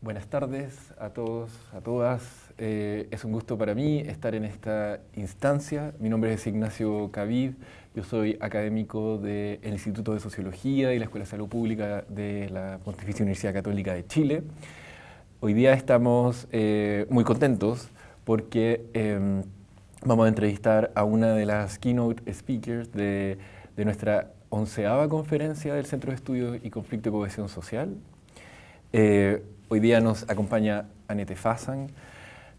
Buenas tardes a todos, a todas. Es un gusto para mí estar en esta instancia. Mi nombre es Ignacio Cabib. Yo soy académico del Instituto de Sociología y la Escuela de Salud Pública de la Pontificia Universidad Católica de Chile. Hoy día estamos muy contentos porque vamos a entrevistar a una de las keynote speakers de nuestra 11ª conferencia del Centro de Estudios y Conflicto y Cohesión Social. Hoy día nos acompaña Anette Fasang.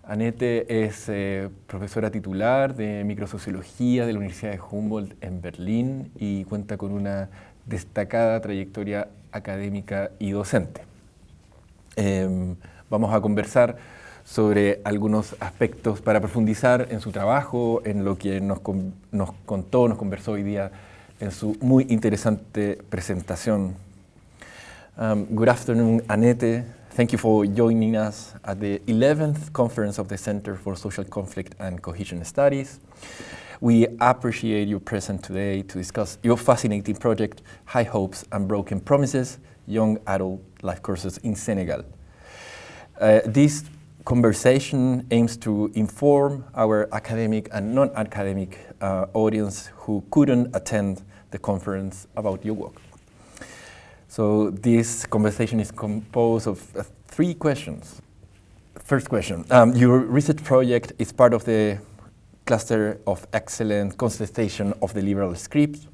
Anette es profesora titular de microsociología de la Universidad de Humboldt en Berlín y cuenta con una destacada trayectoria académica y docente. Vamos a conversar sobre algunos aspectos para profundizar en su trabajo, en lo que nos conversó hoy día en su muy interesante presentación. Good afternoon, Anette. Thank you for joining us at the 11th Conference of the Center for Social Conflict and Cohesion Studies. We appreciate your presence today to discuss your fascinating project, High Hopes and Broken Promises, Young Adult Life Courses in Senegal. This conversation aims to inform our academic and non-academic audience who couldn't attend the conference about your work. So this conversation is composed of 3 questions. First question, your research project is part of the cluster of excellent contestation of the liberal script,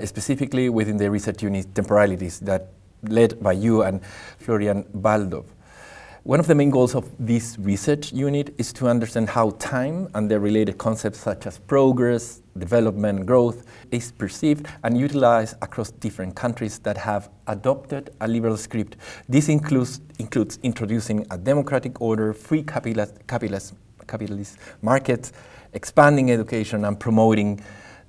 specifically within the research unit temporalities that led by you and Florian Baldov. One of the main goals of this research unit is to understand how time and the related concepts such as progress, development, growth is perceived and utilized across different countries that have adopted a liberal script. This includes introducing a democratic order, free capitalist markets, expanding education and promoting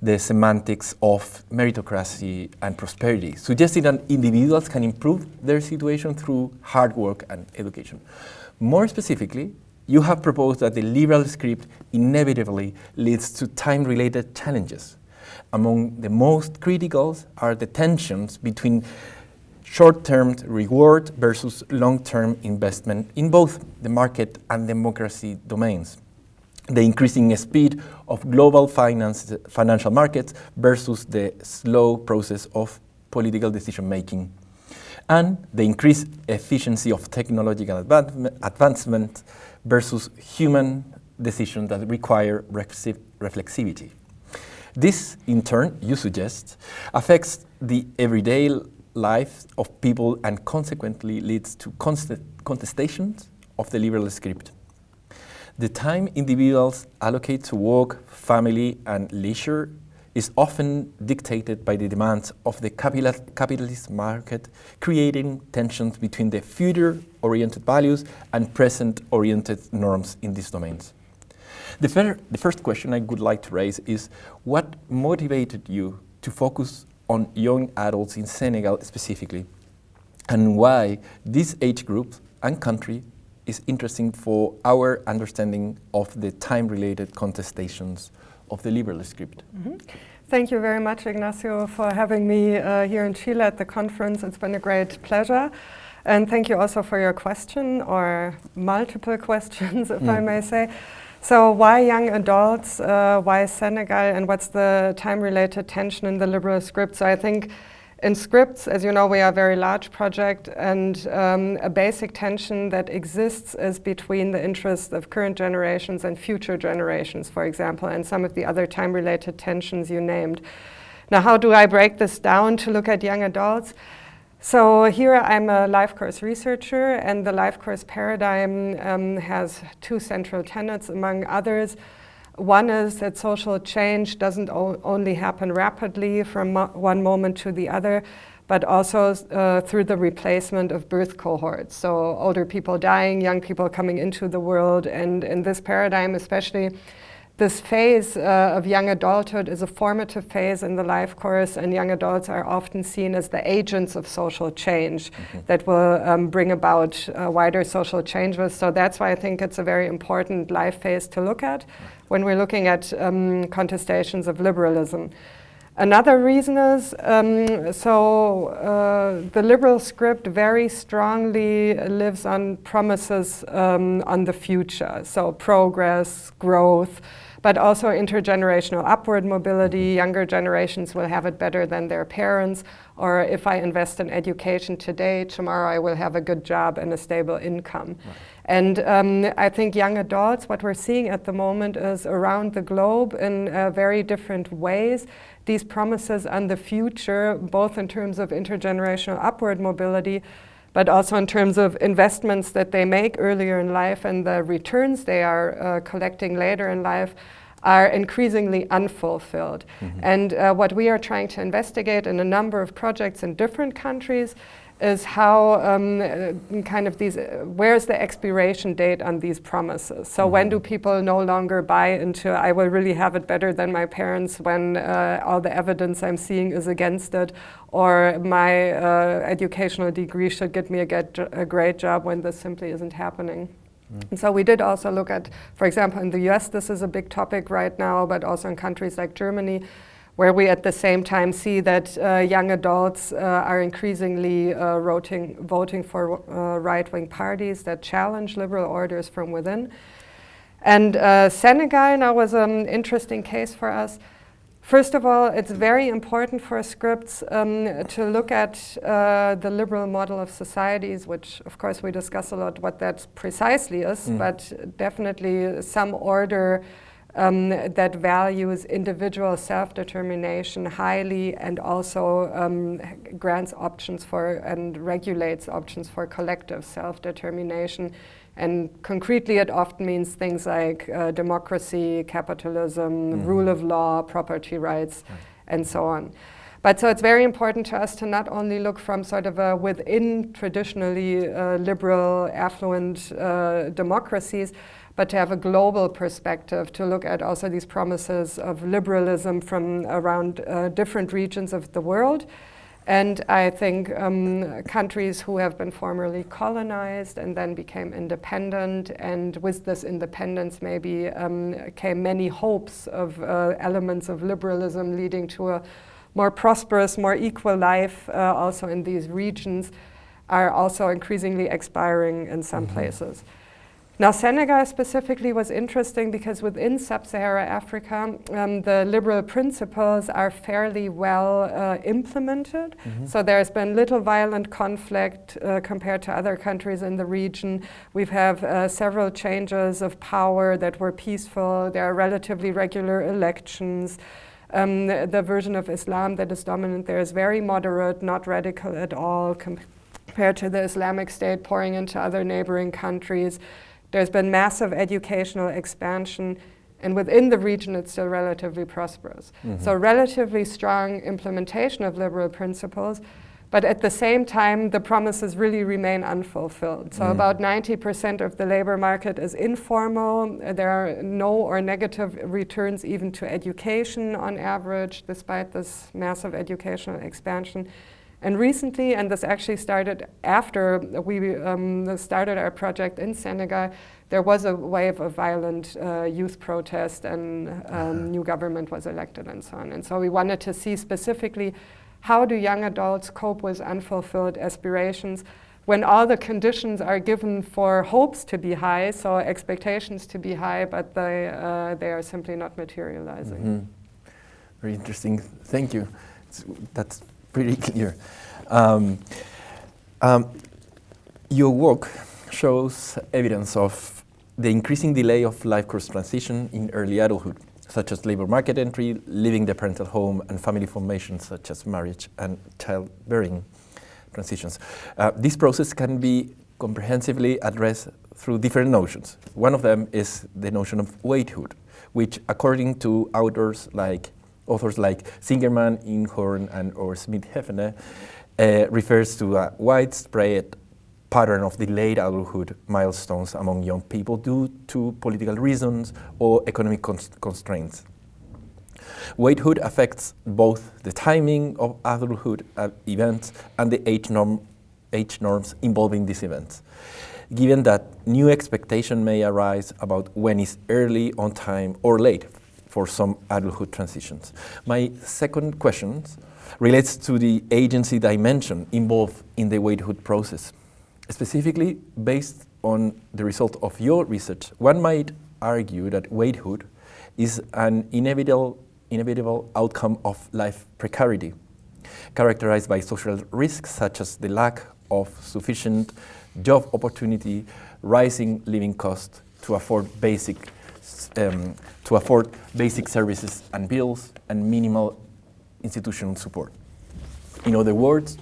the semantics of meritocracy and prosperity, suggesting that individuals can improve their situation through hard work and education. More specifically, you have proposed that the liberal script inevitably leads to time-related challenges. Among the most critical are the tensions between short-term reward versus long-term investment in both the market and democracy domains, the increasing speed of global financial markets versus the slow process of political decision-making, and the increased efficiency of technological advancement versus human decisions that require reflexivity. This, in turn, you suggest, affects the everyday life of people and consequently leads to contestations of the liberal script. The time individuals allocate to work, family, and leisure is often dictated by the demands of the capitalist market, creating tensions between the future-oriented values and present-oriented norms in these domains. The first question I would like to raise is, what motivated you to focus on young adults in Senegal specifically, and why this age group and country is interesting for our understanding of the time-related contestations of the liberal script? Mm-hmm. Thank you very much, Ignacio, for having me here in Chile at the conference. It's been a great pleasure. And thank you also for your question, or multiple questions, if I may say. So why young adults, why Senegal, and what's the time-related tension in the liberal script? So I think in scripts, as you know, we are a very large project, and a basic tension that exists is between the interests of current generations and future generations, for example, and some of the other time-related tensions you named. Now, how do I break this down to look at young adults? So here I'm a life course researcher, and the life course paradigm has 2 central tenets, among others. One is that social change doesn't only happen rapidly from one moment to the other, but also through the replacement of birth cohorts. So older people dying, young people coming into the world, and in this paradigm especially, this phase of young adulthood is a formative phase in the life course, and young adults are often seen as the agents of social change that will bring about wider social changes. So that's why I think it's a very important life phase to look at when we're looking at contestations of liberalism. Another reason is, the liberal script very strongly lives on promises on the future, so progress, growth, but also intergenerational upward mobility. Younger generations will have it better than their parents, or if I invest in education today, tomorrow I will have a good job and a stable income. Right. And I think young adults, what we're seeing at the moment is around the globe in very different ways, these promises on the future, both in terms of intergenerational upward mobility, but also in terms of investments that they make earlier in life and the returns they are collecting later in life, are increasingly unfulfilled. Mm-hmm. And what we are trying to investigate in a number of projects in different countries is how where's the expiration date on these promises? So when do people no longer buy into, I will really have it better than my parents when all the evidence I'm seeing is against it, or my educational degree should get me a great job when this simply isn't happening. And so we did also look at, for example, in the US, this is a big topic right now, but also in countries like Germany, where we at the same time see that young adults are increasingly voting for right-wing parties that challenge liberal orders from within. And Senegal now was an interesting case for us. First of all, it's very important for scripts to look at the liberal model of societies, which of course we discuss a lot what that precisely is, but definitely some order that values individual self-determination highly and also grants options for and regulates options for collective self-determination. And concretely, it often means things like democracy, capitalism, rule of law, property rights, and so on. But so it's very important to us to not only look from sort of a within traditionally liberal, affluent democracies, but to have a global perspective, to look at also these promises of liberalism from around different regions of the world. And I think countries who have been formerly colonized and then became independent, and with this independence maybe came many hopes of elements of liberalism leading to a more prosperous, more equal life also in these regions, are also increasingly expiring in some places. Now, Senegal specifically was interesting because within sub-Saharan Africa, the liberal principles are fairly well implemented. So there's been little violent conflict compared to other countries in the region. We've have several changes of power that were peaceful. There are relatively regular elections. The version of Islam that is dominant there is very moderate, not radical at all compared to the Islamic State pouring into other neighboring countries. There's been massive educational expansion, and within the region it's still relatively prosperous. So relatively strong implementation of liberal principles, but at the same time the promises really remain unfulfilled. So about 90% of the labor market is informal. There are no or negative returns even to education on average, despite this massive educational expansion. And recently, and this actually started after we started our project in Senegal, there was a wave of violent youth protest, and new government was elected and so on. And so we wanted to see specifically how do young adults cope with unfulfilled aspirations when all the conditions are given for hopes to be high, so expectations to be high, but they are simply not materializing. Very interesting. Thank you. That's pretty clear. Your work shows evidence of the increasing delay of life course transition in early adulthood, such as labor market entry, leaving the parental home, and family formation, such as marriage and childbearing transitions. This process can be comprehensively addressed through different notions. One of them is the notion of waithood, which, according to authors like Singerman, Inghorn, and or Smith-Hefner, refers to a widespread pattern of delayed adulthood milestones among young people due to political reasons or economic constraints. Waithood affects both the timing of adulthood events and the age norms involving these events, given that new expectation may arise about when is early, on time, or late. for some adulthood transitions. My second question relates to the agency dimension involved in the waithood process. Specifically, based on the result of your research, one might argue that waithood is an inevitable outcome of life precarity, characterized by social risks such as the lack of sufficient job opportunity, rising living costs to afford basic services and bills, and minimal institutional support. In other words,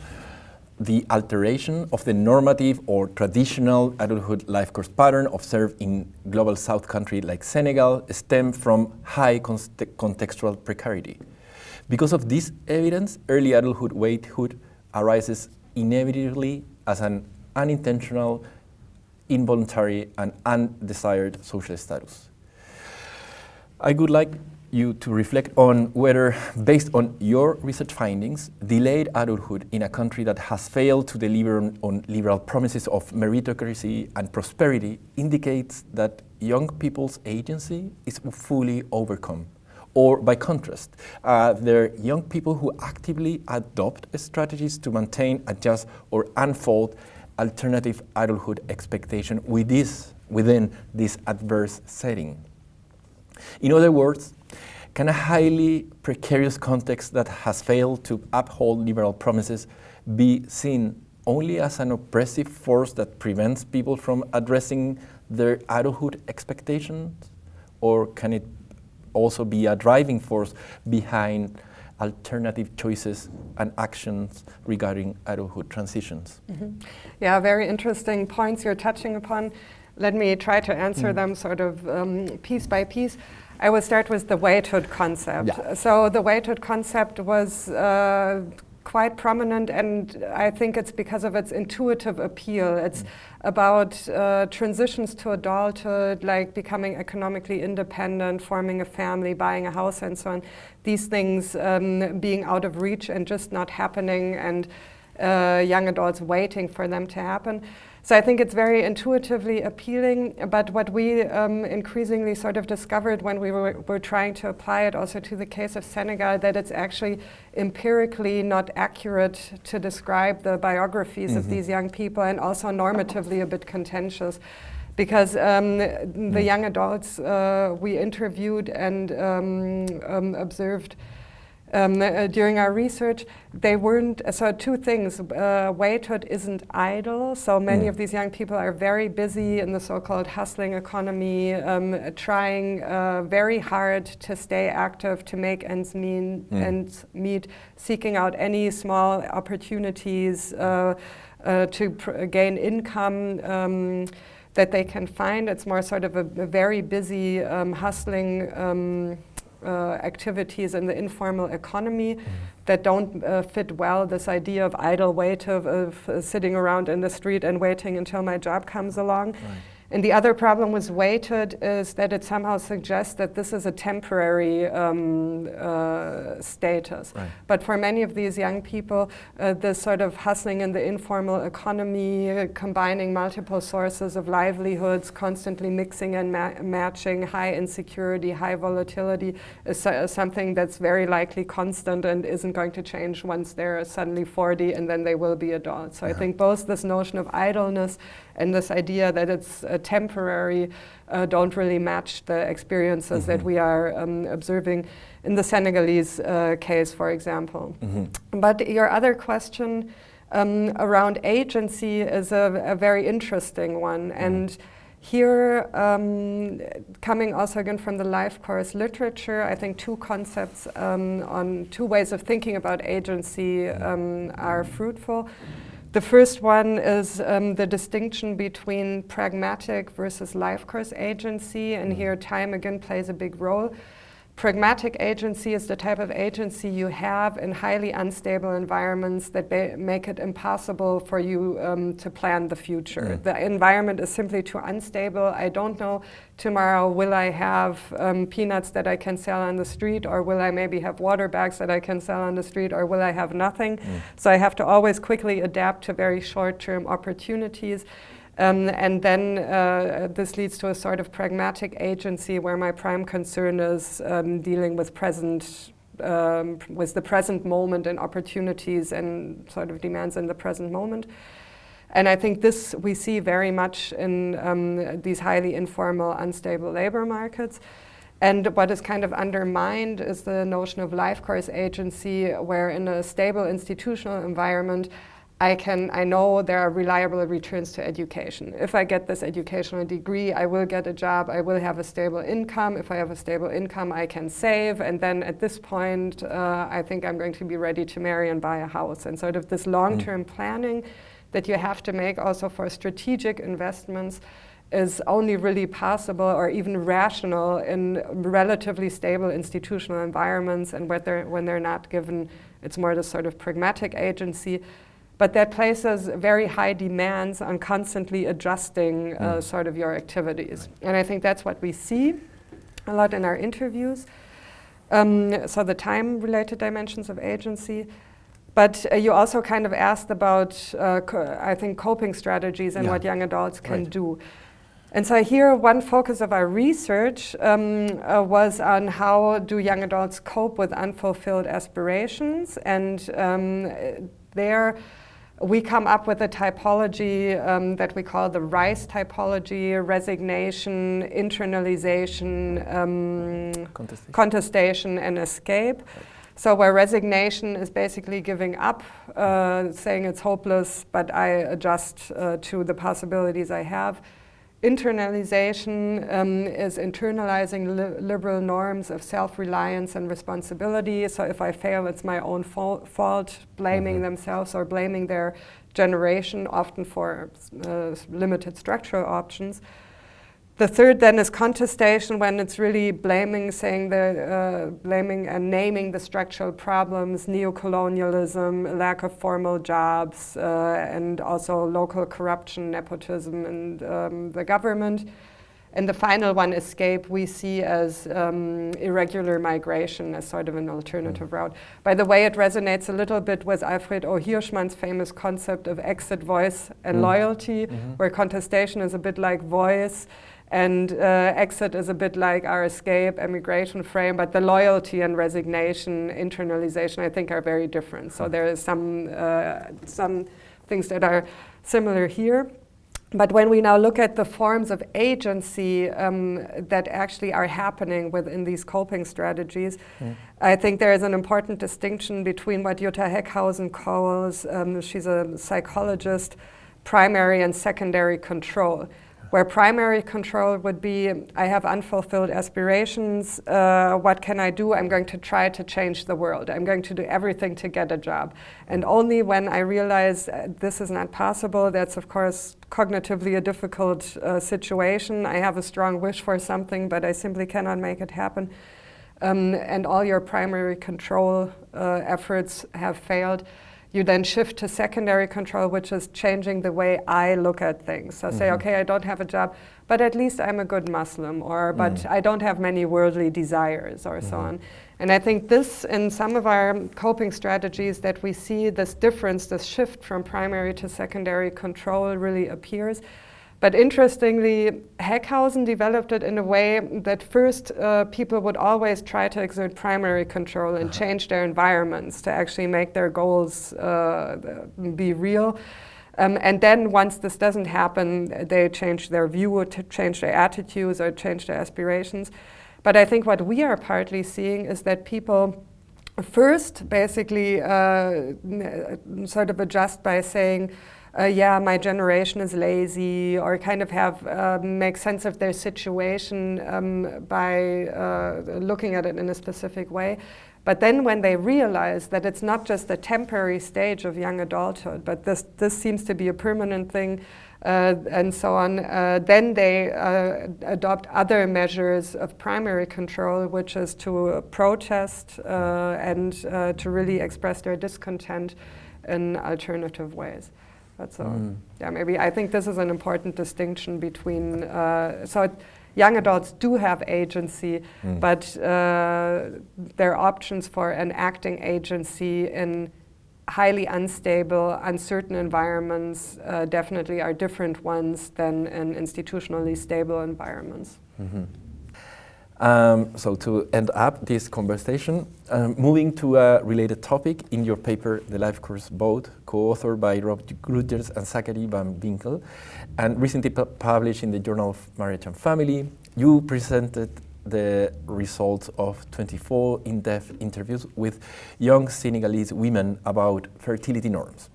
the alteration of the normative or traditional adulthood life course pattern observed in global South countries like Senegal stem from high contextual precarity. Because of this evidence, early adulthood waithood arises inevitably as an unintentional, involuntary, and undesired social status. I would like you to reflect on whether, based on your research findings, delayed adulthood in a country that has failed to deliver on liberal promises of meritocracy and prosperity indicates that young people's agency is fully overcome. Or by contrast, there are young people who actively adopt strategies to maintain, adjust, or unfold alternative adulthood expectation within this adverse setting. In other words, can a highly precarious context that has failed to uphold liberal promises be seen only as an oppressive force that prevents people from addressing their adulthood expectations? Or can it also be a driving force behind alternative choices and actions regarding adulthood transitions? Mm-hmm. Yeah, very interesting points you're touching upon. Let me try to answer them sort of piece by piece. I will start with the waithood concept. Yeah. So the waithood concept was quite prominent, and I think it's because of its intuitive appeal. It's about transitions to adulthood, like becoming economically independent, forming a family, buying a house, and so on. These things being out of reach and just not happening, and young adults waiting for them to happen. So I think it's very intuitively appealing, but what we increasingly sort of discovered when we were trying to apply it also to the case of Senegal, that it's actually empirically not accurate to describe the biographies of these young people, and also normatively a bit contentious. Because the young adults we interviewed and observed during our research, they weren't, so two things, waithood isn't idle, so many of these young people are very busy in the so-called hustling economy, trying very hard to stay active, to make ends meet, seeking out any small opportunities to gain income that they can find. It's more sort of a very busy hustling activities in the informal economy that don't fit well this idea of idle waithood, of sitting around in the street and waiting until my job comes along. Right. And the other problem with waithood is that it somehow suggests that this is a temporary status. Right. But for many of these young people, this sort of hustling in the informal economy, combining multiple sources of livelihoods, constantly mixing and matching, high insecurity, high volatility, is something that's very likely constant and isn't going to change once they're suddenly 40 and then they will be adults. So I think both this notion of idleness and this idea that it's temporary don't really match the experiences that we are observing in the Senegalese case, for example. But your other question around agency is a very interesting one. And here, coming also again from the life course literature, I think two concepts on two ways of thinking about agency are fruitful. The first one is the distinction between pragmatic versus life course agency, and here time again plays a big role. Pragmatic agency is the type of agency you have in highly unstable environments that make it impossible for you to plan the future. The environment is simply too unstable. I don't know tomorrow, will I have peanuts that I can sell on the street, or will I maybe have water bags that I can sell on the street, or will I have nothing? So I have to always quickly adapt to very short-term opportunities. And then this leads to a sort of pragmatic agency where my prime concern is dealing with the present moment and opportunities and sort of demands in the present moment. And I think this we see very much in these highly informal, unstable labor markets. And what is kind of undermined is the notion of life course agency, where in a stable institutional environment, I know there are reliable returns to education. If I get this educational degree, I will get a job, I will have a stable income. If I have a stable income, I can save. And then at this point, I think I'm going to be ready to marry and buy a house. And sort of this long-term planning that you have to make also for strategic investments is only really possible or even rational in relatively stable institutional environments, and when they're not given, it's more this sort of pragmatic agency. But that places very high demands on constantly adjusting sort of your activities. And I think that's what we see a lot in our interviews. So the time-related dimensions of agency. But you also kind of asked about, I think, coping strategies and what young adults can do. And so here, one focus of our research was on how do young adults cope with unfulfilled aspirations. And there we come up with a typology that we call the RICE typology: resignation, internalization, contestation, and escape. So where resignation is basically giving up, saying it's hopeless, but I adjust to the possibilities I have. Internalization is internalizing liberal norms of self-reliance and responsibility. So if I fail, it's my own fault, blaming themselves or blaming their generation, often for limited structural options. The third then is contestation, when it's really blaming, blaming and naming the structural problems: neocolonialism, lack of formal jobs, and also local corruption, nepotism, and the government. And the final one, escape, we see as irregular migration as sort of an alternative route. By the way, it resonates a little bit with Alfred O. Hirschman's famous concept of exit, voice, and loyalty, where contestation is a bit like voice, and exit is a bit like our escape, emigration frame, but the loyalty and resignation, internalization, I think are very different. So there is some things that are similar here. But when we now look at the forms of agency that actually are happening within these coping strategies, I think there is an important distinction between what Jutta Heckhausen calls, she's a psychologist, primary and secondary control. Where primary control would be, I have unfulfilled aspirations, what can I do? I'm going to try to change the world. I'm going to do everything to get a job. And only when I realize this is not possible, that's of course cognitively a difficult situation. I have a strong wish for something, but I simply cannot make it happen. And all your primary control efforts have failed. You then shift to secondary control, which is changing the way I look at things. So say, okay, I don't have a job, but at least I'm a good Muslim, or but I don't have many worldly desires, or so on. And I think this, in some of our coping strategies, that we see this difference, this shift from primary to secondary control really appears. But interestingly, Heckhausen developed it in a way that first people would always try to exert primary control and change their environments to actually make their goals be real. And then once this doesn't happen, they change their view, to change their attitudes or change their aspirations. But I think what we are partly seeing is that people first basically sort of adjust by saying, yeah, my generation is lazy, or kind of have make sense of their situation by looking at it in a specific way. But then when they realize that it's not just a temporary stage of young adulthood, but this seems to be a permanent thing, and so on, then they adopt other measures of primary control, which is to protest and to really express their discontent in alternative ways. That's all. Yeah, maybe I think this is an important distinction between, so young adults do have agency, but their options for enacting agency in highly unstable, uncertain environments definitely are different ones than in institutionally stable environments. Mm-hmm. So to end up this conversation, moving to a related topic, in your paper, The Life Course Boat, co-authored by Rob Grudgers and Zachary Van Winkel, and recently published in the Journal of Marriage and Family, you presented the results of 24 in-depth interviews with young Senegalese women about fertility norms.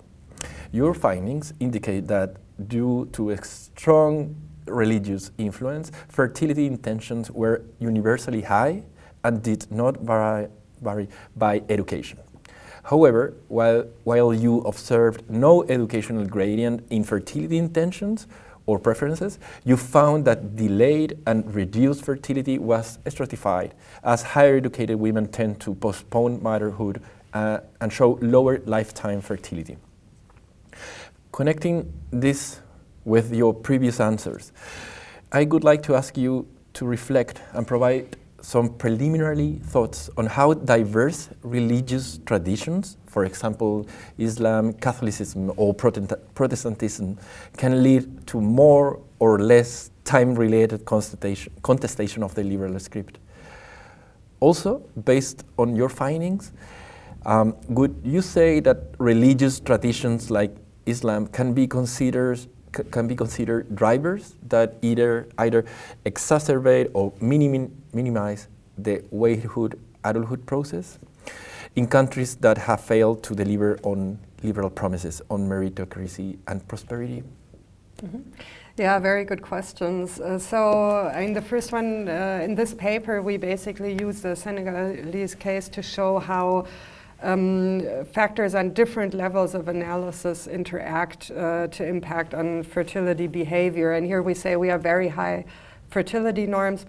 Your findings indicate that due to a strong religious influence, fertility intentions were universally high and did not vary by education. However, while you observed no educational gradient in fertility intentions or preferences, you found that delayed and reduced fertility was stratified, as higher educated women tend to postpone motherhood and show lower lifetime fertility. Connecting this with your previous answers, I would like to ask you to reflect and provide some preliminary thoughts on how diverse religious traditions, for example, Islam, Catholicism, or Protestantism, can lead to more or less time-related contestation of the liberal script. Also, based on your findings, would you say that religious traditions like Islam can be considered drivers that either exacerbate or minimize the adulthood process in countries that have failed to deliver on liberal promises on meritocracy and prosperity? Mm-hmm. Yeah, very good questions. The first one, in this paper, we basically use the Senegalese case to show how factors on different levels of analysis interact to impact on fertility behavior. And here we say we have very high fertility norms,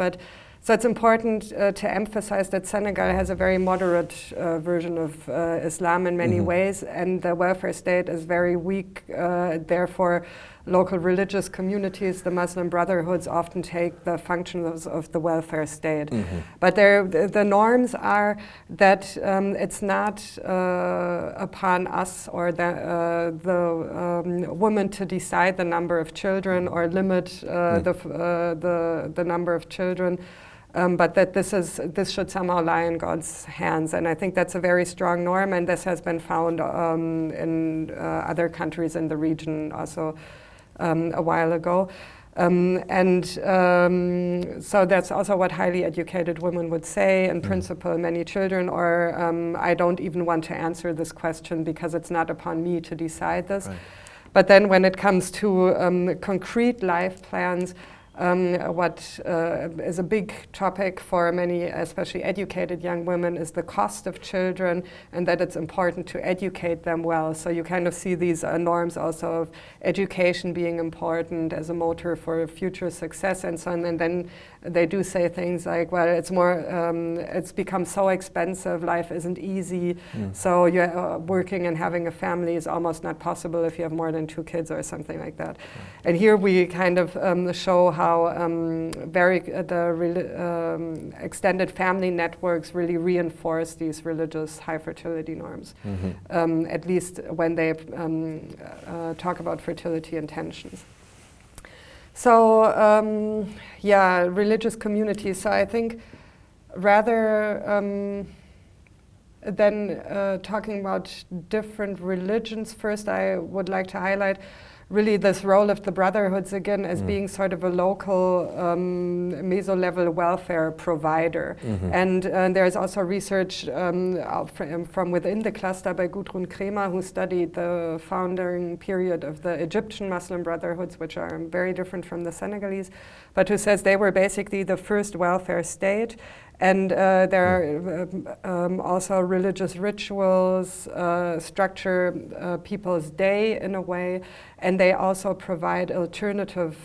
so it's important to emphasize that Senegal has a very moderate version of Islam in many ways, and the welfare state is very weak. Therefore, local religious communities, the Muslim brotherhoods, often take the functions of the welfare state. But the norms are that it's not upon us or the woman to decide the number of children or limit the number of children. But that this should somehow lie in God's hands. And I think that's a very strong norm, and this has been found in other countries in the region also a while ago. So that's also what highly educated women would say, in principle, many children, or I don't even want to answer this question because it's not upon me to decide this. Right. But then when it comes to concrete life plans, what is a big topic for many, especially educated young women, is the cost of children, and that it's important to educate them well. So you kind of see these norms also of education being important as a motor for future success and so on. And then they do say things like, well, it's become so expensive, life isn't easy, so working and having a family is almost not possible if you have more than 2 kids or something like that. And here we kind of show how extended family networks really reinforce these religious high fertility norms, at least when they talk about fertility intentions. So, religious communities. So I think rather than talking about different religions, first I would like to highlight really this role of the brotherhoods again as being sort of a local meso-level welfare provider. And there's also research from within the cluster by Gudrun Kremer, who studied the founding period of the Egyptian Muslim brotherhoods, which are very different from the Senegalese, but who says they were basically the first welfare state. And there are also religious rituals, structure people's day in a way, and they also provide alternative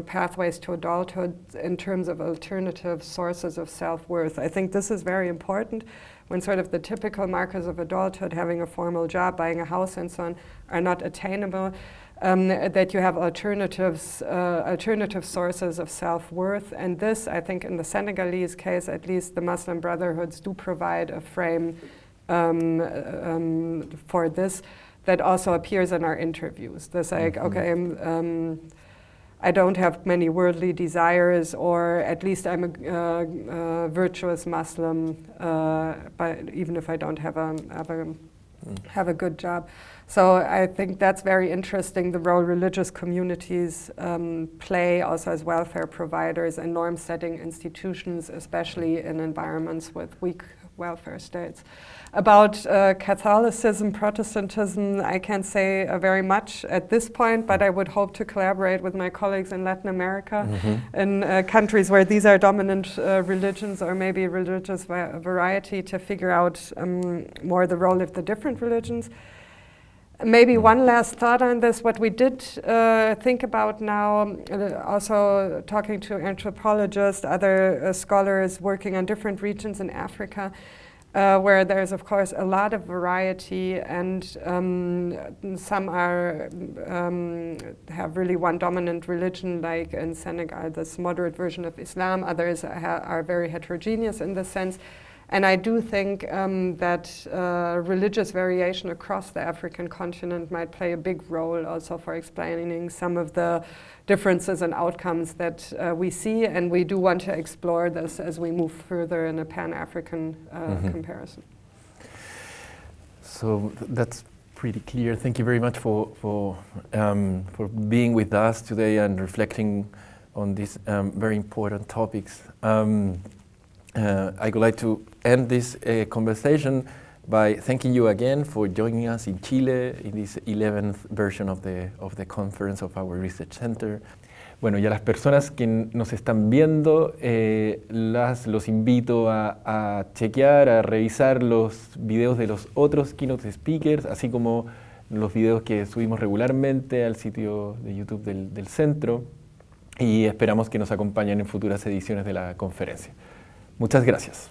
pathways to adulthood in terms of alternative sources of self-worth. I think this is very important when sort of the typical markers of adulthood, having a formal job, buying a house and so on, are not attainable. That you have alternative sources of self-worth. And this, I think in the Senegalese case, at least the Muslim brotherhoods do provide a frame for this that also appears in our interviews. This like, okay, I don't have many worldly desires, or at least I'm a virtuous Muslim, but even if I don't have a good job. So I think that's very interesting, the role religious communities play also as welfare providers and norm-setting institutions, especially in environments with weak welfare states. About Catholicism, Protestantism, I can't say very much at this point, but I would hope to collaborate with my colleagues in Latin America, in countries where these are dominant religions, or maybe religious variety, to figure out more the role of the different religions. Maybe one last thought on this, what we did think about now, also talking to anthropologists, other scholars working on different regions in Africa, where there's of course a lot of variety, and some are have really one dominant religion, like in Senegal, this moderate version of Islam. Others are very heterogeneous in this sense. And I do think that religious variation across the African continent might play a big role also for explaining some of the differences and outcomes that we see, and we do want to explore this as we move further in a Pan-African comparison. So that's pretty clear. Thank you very much for being with us today and reflecting on these very important topics. I would like to end this conversation by thanking you again for joining us in Chile in this 11th version of the conference of our research center. Bueno, y a las personas que nos están viendo, los invito a chequear, a revisar los videos de los otros keynote speakers, así como los videos que subimos regularmente al sitio de YouTube del centro, y esperamos que nos acompañen en futuras ediciones de la conferencia. Muchas gracias.